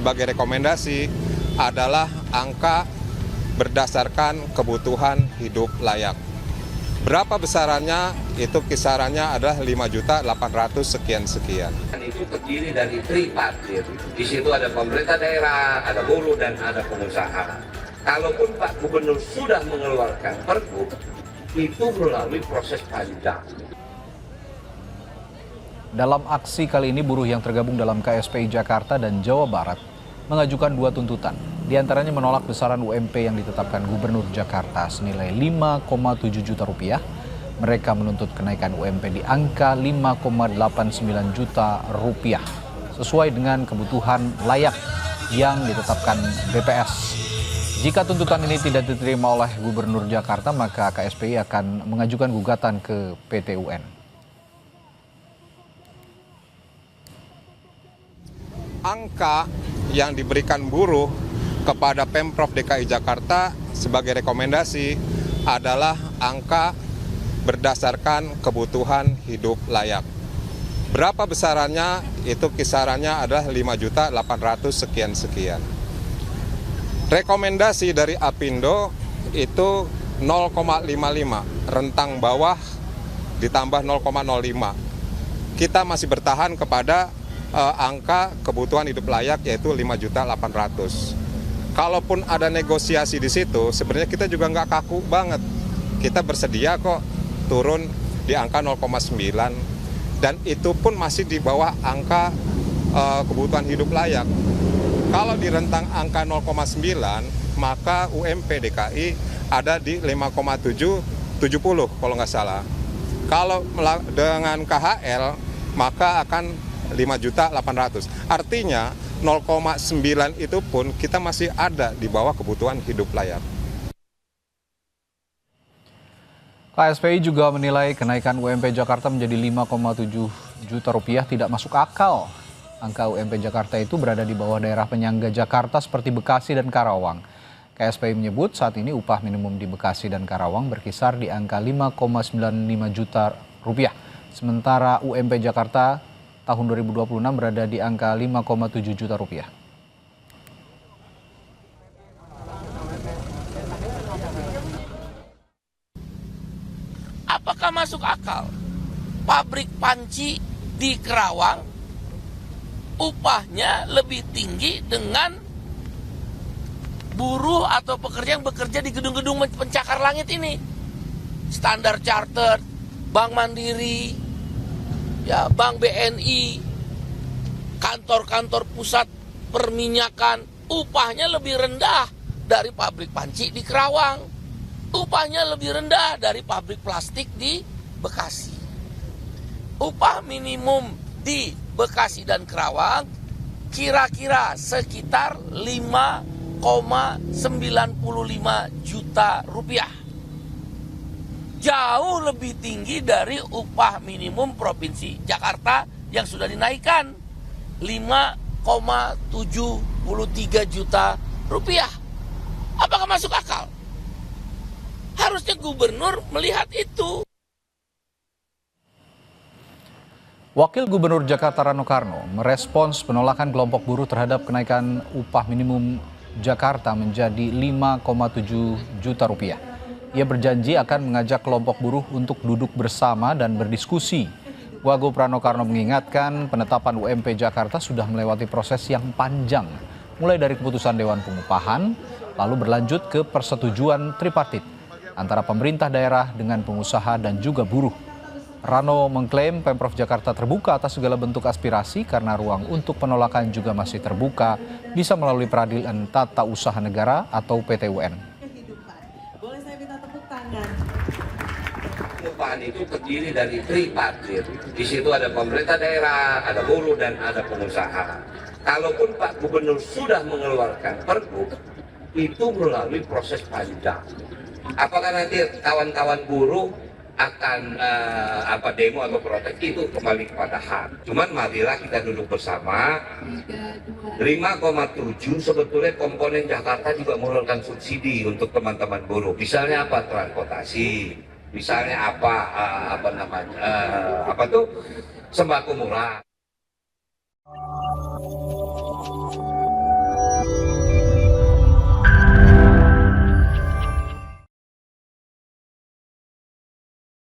sebagai rekomendasi adalah angka berdasarkan kebutuhan hidup layak. Berapa besarannya? Itu kisarannya adalah 5.800.000 sekian. Itu terdiri dari tripartit. Di situ ada pemerintah daerah, ada buruh, dan ada pengusaha. Kalaupun Pak Gubernur sudah mengeluarkan pergub, itu melalui proses panjang. Dalam aksi kali ini, buruh yang tergabung dalam KSPI Jakarta dan Jawa Barat mengajukan 2 tuntutan. Di antaranya menolak besaran UMP yang ditetapkan Gubernur Jakarta senilai 5,7 juta rupiah. Mereka menuntut kenaikan UMP di angka 5,89 juta rupiah sesuai dengan kebutuhan layak yang ditetapkan BPS. Jika tuntutan ini tidak diterima oleh Gubernur Jakarta, maka KSPI akan mengajukan gugatan ke PT UN. Angka yang diberikan buruh kepada Pemprov DKI Jakarta sebagai rekomendasi adalah angka berdasarkan kebutuhan hidup layak. Berapa besarannya? Itu kisarannya adalah 5.800.000 sekian. Rekomendasi dari Apindo itu 0,55, rentang bawah ditambah 0,05. Kita masih bertahan kepada angka kebutuhan hidup layak yaitu 5.800.000. Kalaupun ada negosiasi di situ, sebenarnya kita juga nggak kaku banget. Kita bersedia kok turun di angka 0,9 dan itu pun masih di bawah angka kebutuhan hidup layak. Kalau di rentang angka 0,9 maka UMP DKI ada di 5,770 kalau nggak salah. Kalau dengan KHL maka akan 5.800.000. Artinya 0,9 itu pun kita masih ada di bawah kebutuhan hidup layak. KSPI juga menilai kenaikan UMP Jakarta menjadi 5,7 juta rupiah tidak masuk akal. Angka UMP Jakarta itu berada di bawah daerah penyangga Jakarta seperti Bekasi dan Karawang. KSPI menyebut saat ini upah minimum di Bekasi dan Karawang berkisar di angka 5,95 juta rupiah. Sementara UMP Jakarta tahun 2026 berada di angka 5,7 juta rupiah. Apakah masuk akal pabrik panci di Kerawang upahnya lebih tinggi dengan buruh atau pekerja yang bekerja di gedung-gedung pencakar langit ini? Standard Chartered, Bank Mandiri, ya, Bank BNI, kantor-kantor pusat perminyakan, upahnya lebih rendah dari pabrik panci di Kerawang. Upahnya lebih rendah dari pabrik plastik di Bekasi. Upah minimum di Bekasi dan Kerawang kira-kira sekitar 5,95 juta rupiah. Jauh lebih tinggi dari upah minimum Provinsi Jakarta yang sudah dinaikkan 5,73 juta rupiah. Apakah masuk akal? Harusnya gubernur melihat itu. Wakil Gubernur Jakarta Rano Karno merespons penolakan kelompok buruh terhadap kenaikan upah minimum Jakarta menjadi 5,7 juta rupiah. Ia berjanji akan mengajak kelompok buruh untuk duduk bersama dan berdiskusi. Wagub Rano Karno mengingatkan penetapan UMP Jakarta sudah melewati proses yang panjang, mulai dari keputusan Dewan Pengupahan, lalu berlanjut ke persetujuan tripartit antara pemerintah daerah dengan pengusaha dan juga buruh. Rano mengklaim Pemprov Jakarta terbuka atas segala bentuk aspirasi karena ruang untuk penolakan juga masih terbuka, bisa melalui Peradilan Tata Usaha Negara atau PT UN. Boleh saya minta tepuk tangan? Pengupahan itu terdiri dari tripartit. Di situ ada pemerintah daerah, ada buruh, dan ada pengusaha. Kalaupun Pak Gubernur sudah mengeluarkan pergub, itu melalui proses panjang. Apakah nanti kawan-kawan buruh akan demo atau protes, itu kembali kepada hak. Cuman marilah kita duduk bersama. 5,7 sebetulnya komponen Jakarta juga mengeluarkan subsidi untuk teman-teman buruh. Misalnya apa? Transportasi. Misalnya sembako murah.